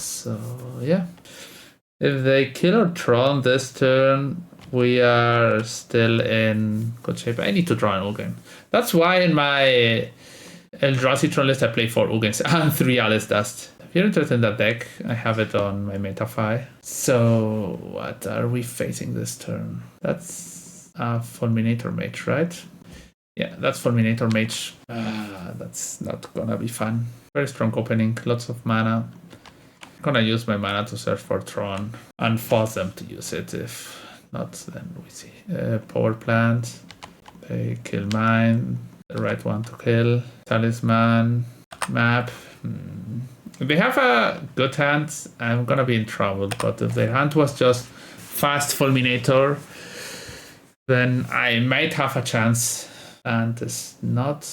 So yeah, if they kill our Tron this turn, we are still in good shape. I need to draw an Ugin. That's why in my Eldrazi Tron list I play 4 Ugins and 3 Alice Dust. If you're interested in that deck, I have it on my Metafy. So what are we facing this turn? That's a Fulminator Mage, right? Yeah, that's Fulminator Mage. That's not gonna be fun. Very strong opening, lots of mana. I'm gonna use my mana to search for Tron and force them to use it. If not, then we see. Power plant. They kill mine. The right one to kill. Talisman. Map. If they have a good hand, I'm gonna be in trouble. But if their hand was just fast Fulminator, then I might have a chance. And it's not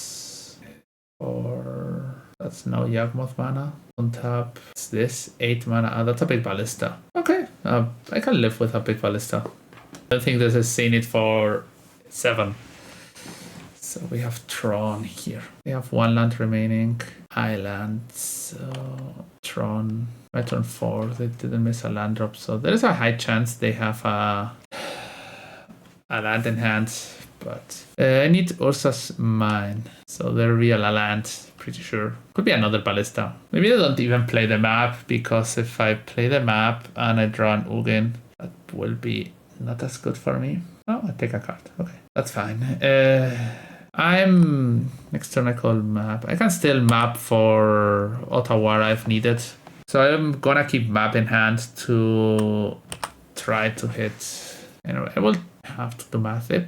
or that's no Yawgmoth mana. On top, it's this 8 mana. That's a big ballista. Okay, I can live with a big ballista. I don't think this is saying it for 7. So we have Tron here. We have 1 land remaining. Island. So Tron. By turn 4, they didn't miss a land drop. So there is a high chance they have a land in hand. But I need Ursa's Mine. So they're real a land. Pretty sure. Could be another ballista. Maybe I don't even play the map. Because if I play the map and I draw an Ugin, that will be not as good for me. Oh, I take a card. Okay, that's fine. I'm next turn I call map. I can still map for Otawara if needed. So I'm gonna keep map in hand to try to hit. Anyway, I will have to do math. They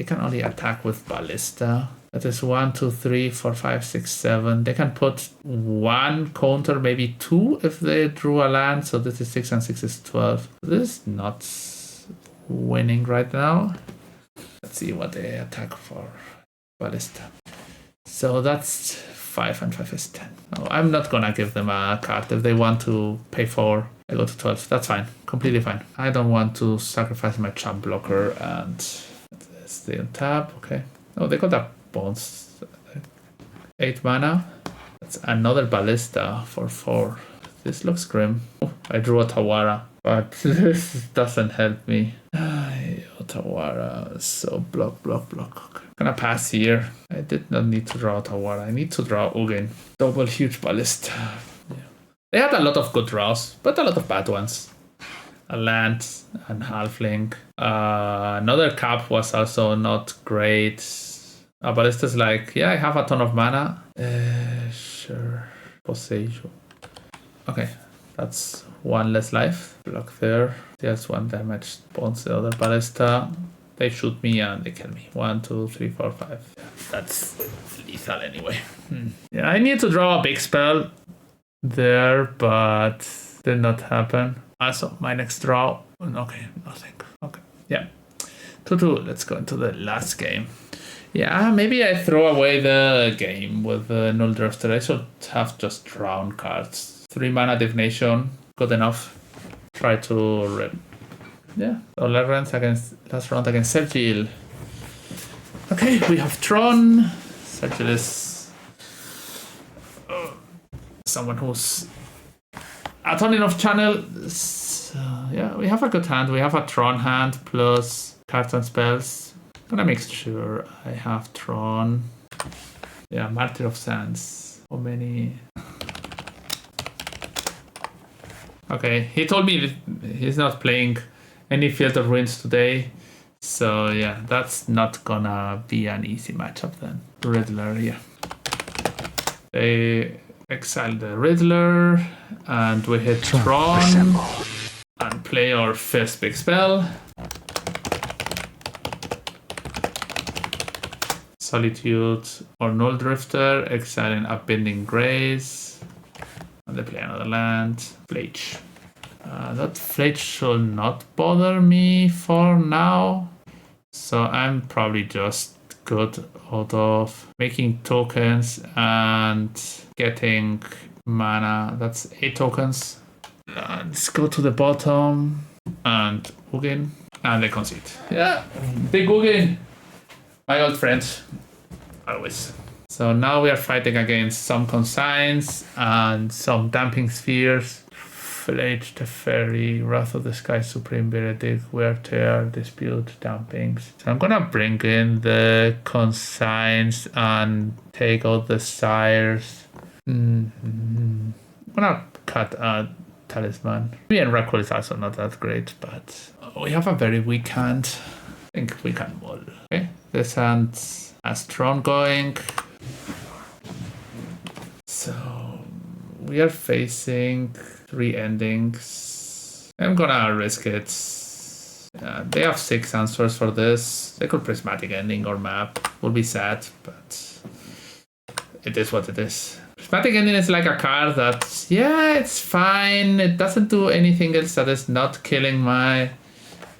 can only attack with ballista. That is 1, 2, 3, 4, 5, 6, 7. They can put 1 counter, maybe 2 if they drew a land. So this is 6 and 6 is 12. This is not winning right now. Let's see what they attack for ballista. So that's 5 and 5 is 10. No, I'm not gonna give them a card. If they want to pay 4, I go to 12. That's fine. Completely fine. I don't want to sacrifice my champ blocker and stay on tap. Okay. Oh, they got that bones. 8 mana. That's another ballista for 4. This looks grim. Oh, I drew a Tawara, but this doesn't help me. Tawara, so block. Okay. Gonna pass here. I did not need to draw Tawara. I need to draw Ugin. Double huge ballista. Yeah. They had a lot of good draws, but a lot of bad ones. A land and halfling. Another cap was also not great. A ballista's like, yeah, I have a ton of mana. Sure. Poseidon. Okay, that's 1 less life. Block there. There's 1 damage. Bones the other ballista. They shoot me and they kill me. 1, 2, 3, 4, 5. Yeah, that's lethal anyway. Yeah, I need to draw a big spell there, but did not happen. Also, my next draw. Okay, nothing. Okay, yeah. 2-2. Let's go into the last game. Yeah, maybe I throw away the game with the Null Drifter. I should have just drawn cards. 3 mana divination, good enough. Try to rip. Yeah, so last round against Sergil. Okay, we have Tron. Sergil is someone who's a ton enough channel. So, yeah, we have a good hand. We have a Tron hand plus cards and spells. Gonna make sure I have Tron. Yeah, Martyr of Sands. How many? Okay, he told me he's not playing any Field of Ruins today. So yeah, that's not gonna be an easy matchup then. Riddler, yeah. They exile the Riddler and we hit Tron and play our first big spell. Solitude or Null Drifter, exiling Upbending Grace. And they play another land. Flage. That Flage should not bother me for now. So I'm probably just good out of making tokens and getting mana. That's 8 tokens. Let's go to the bottom and Ugin. And they concede. Yeah, big Ugin. My old friend. Always. So now we are fighting against some consigns and some damping spheres. Flage the Fairy, Wrath of the Sky, Supreme Beretic, Wear Tear, Dispute, Dampings. So I'm gonna bring in the consigns and take out the sires. I'm gonna cut a talisman. Me and Rakul is also not that great, but we have a very weak hand. I think we can mull. Okay, this hand has Tron going. So we are facing 3 endings. I'm gonna risk it. They have 6 answers for this. They could prismatic ending or map. Would be sad, but it is what it is. Prismatic ending is like a card that, yeah, it's fine. It doesn't do anything else that is not killing my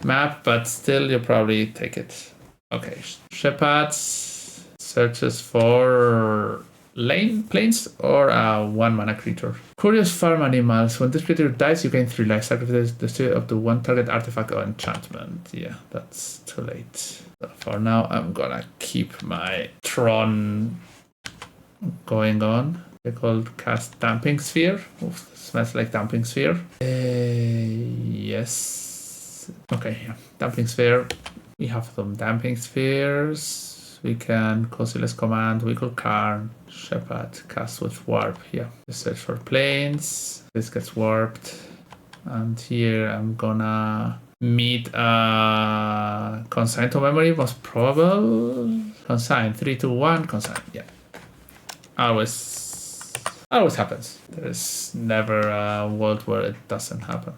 map, but still you probably take it. Okay, Shepherds searches for planes or a 1 mana creature. Curious farm animals. When this creature dies, you gain 3 life. Sacrifice the state up to 1 target artifact or enchantment. Yeah, that's too late. So for now, I'm gonna keep my Tron going on. They called cast Damping Sphere. Oof, smells like Damping Sphere. Yes. Okay, yeah. Damping Sphere. We have some Damping Spheres. We can Cosyless Command, we could Karn, Shepherd, cast with Warp. Yeah, search for planes. This gets warped. And here I'm gonna meet a consign to memory, most probable. Consign, 3, 2, 1, consign. Yeah. Always happens. There is never a world where it doesn't happen.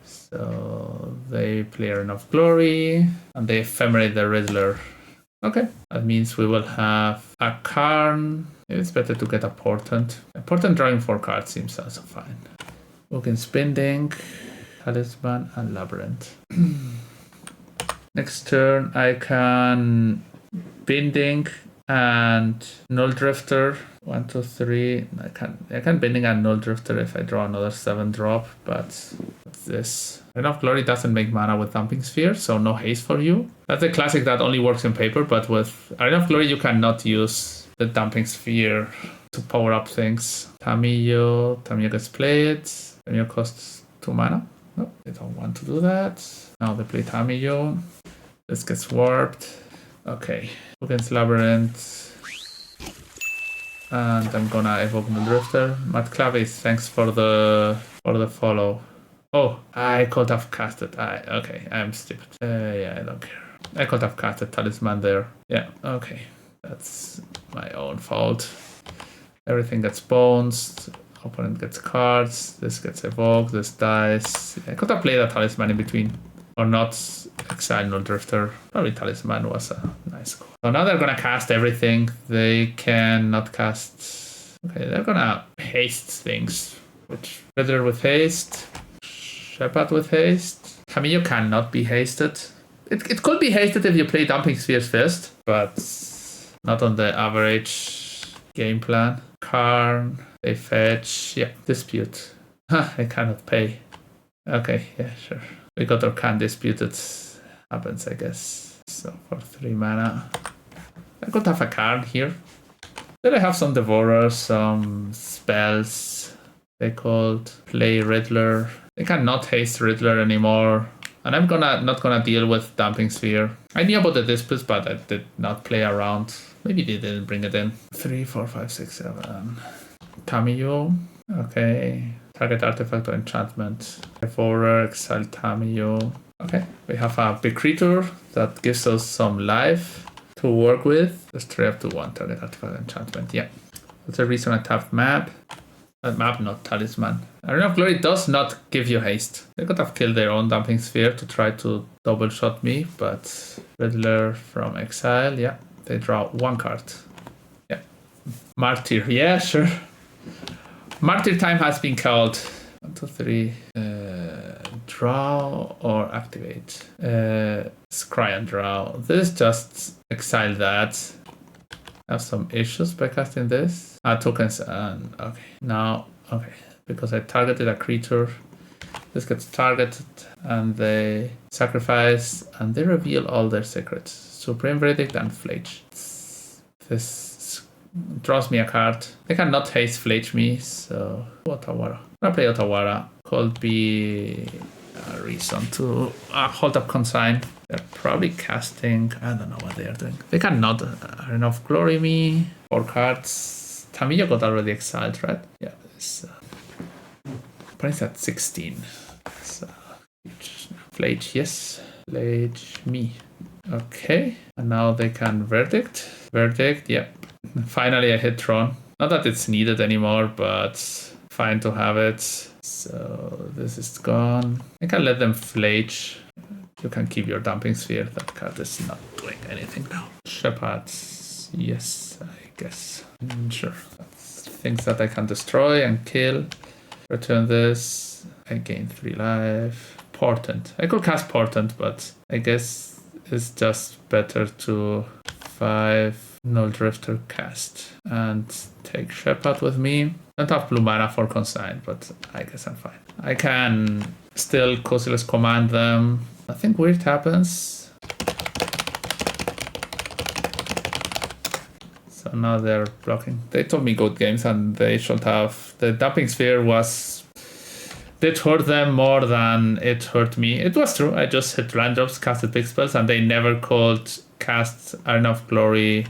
So they play enough glory and they ephemerate the Riddler. Okay, that means we will have a Karn. It's better to get a Portent. A Portent drawing 4 cards seems also fine. Woken Spinding, Talisman, and Labyrinth. Next turn, I can Binding and Null Drifter. 1, 2, 3. I can Binding and Null Drifter if I draw another 7 drop, but this. Enough Glory doesn't make mana with Damping Sphere, so no haste for you. That's a classic that only works in paper, but with Arena of Glory you cannot use the Damping Sphere to power up things. Tamiyo gets played. Tamiyo costs 2 mana. No, they don't want to do that. Now they play Tamiyo. This gets warped. Okay, against Labyrinth. And I'm gonna evoke the Drifter. Matt Clavis, thanks for the follow. Oh, I could have casted. Okay, I'm stupid. Yeah, I don't care. I could have casted Talisman there. Yeah, okay. That's my own fault. Everything gets bones. Opponent gets cards. This gets evoked. This dies. I could have played a Talisman in between. Or not exile Null Drifter. Probably Talisman was a nice call. So now they're gonna cast everything. They cannot cast. Okay, they're gonna haste things. Which Riddler with haste. Shepherd with haste. Tamiyo cannot be hasted. It could be hasted if you play Damping Spheres first, but not on the average game plan. Karn, they fetch. Yeah, Dispute. I cannot pay. Okay, yeah, sure. We got our Can Disputed. Happens, I guess. So for 3 mana. I could have a Karn here. Then I have some Devourers, some spells. They called play Riddler. I cannot haste Riddler anymore. And I'm not gonna deal with Damping Sphere. I knew about the Disputes, but I did not play around. Maybe they didn't bring it in. 3, 4, 5, 6, 7. Tamiyo. Okay. Target artifact or enchantment. Devourer, exile Tamiyo. Okay. We have a big creature that gives us some life to work with. Just 3 up to 1 target artifact enchantment. Yeah. That's the reason I tapped map. Map, not Talisman. Arena of Glory does not give you haste. They could have killed their own Damping Sphere to try to double shot me, but Riddler from exile, yeah. They draw 1 card. Yeah. Martyr, yeah, sure. Martyr time has been called. 1, 2, 3. Draw or activate. Scry and draw. This just exile that. Have some issues by casting this. Tokens and okay. Now, okay. Because I targeted a creature. This gets targeted and they sacrifice and they reveal all their secrets. Supreme Verdict and Flage. This draws me a card. They cannot haste flage me, so Otawara. I'm gonna play Otawara. Could be a reason to hold up Consign. They're probably casting. I don't know what they are doing. They cannot Arena of Glory me. 4 cards. Tamiya got already exiled, right? Yeah. This price at 16. So flage, yes. Flage me. Okay. And now they can verdict. Verdict, yeah. Finally I hit Tron. Not that it's needed anymore, but fine to have it. So this is gone. I can let them flage. You can keep your dumping sphere. That card is not doing anything now. Shepherds, yes, I guess. Sure. That's things that I can destroy and kill. Return this. I gain 3 life. Portent. I could cast Portent, but I guess it's just better to 5 Null Drifter cast and take Shepherd with me. Don't have blue mana for Consign, but I guess I'm fine. I can still Cosyless command them. Nothing weird happens. So now they're blocking. They told me good games and they should have. The dumping sphere did hurt them more than it hurt me. It was true. I just hit randoms, casted big spells, and they never could cast Arena of Glory.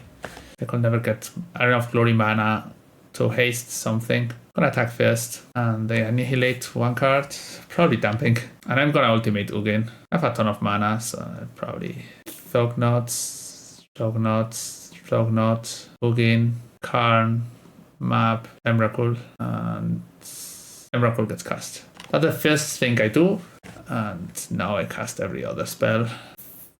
They could never get Arena of Glory mana to haste something. Gonna attack first, and they annihilate 1 card. Probably dumping. And I'm gonna ultimate Ugin. I have a ton of mana, so I'd probably Yawgmoth, Ugin, Karn, Map, Emrakul, and Emrakul gets cast. That's the first thing I do, and now I cast every other spell.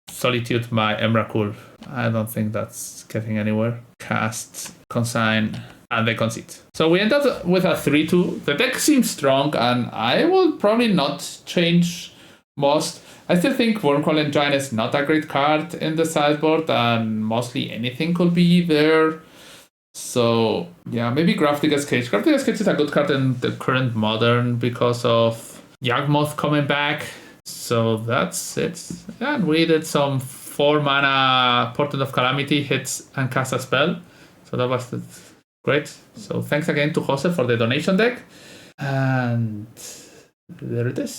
Solitude my Emrakul. I don't think that's getting anywhere. Cast, Consign, and they concede. So we end up with a 3-2. The deck seems strong, and I will probably not change most. I still think Wormcoil Engine is not a great card in the sideboard, and mostly anything could be there. So yeah, maybe Grafdigger's Cage. Grafdigger's Cage is a good card in the current Modern because of Yawgmoth coming back. So that's it. Yeah, and we did some 4 mana Portent of Calamity hits and cast a spell. So that was great. So thanks again to Jose for the donation deck. And there it is.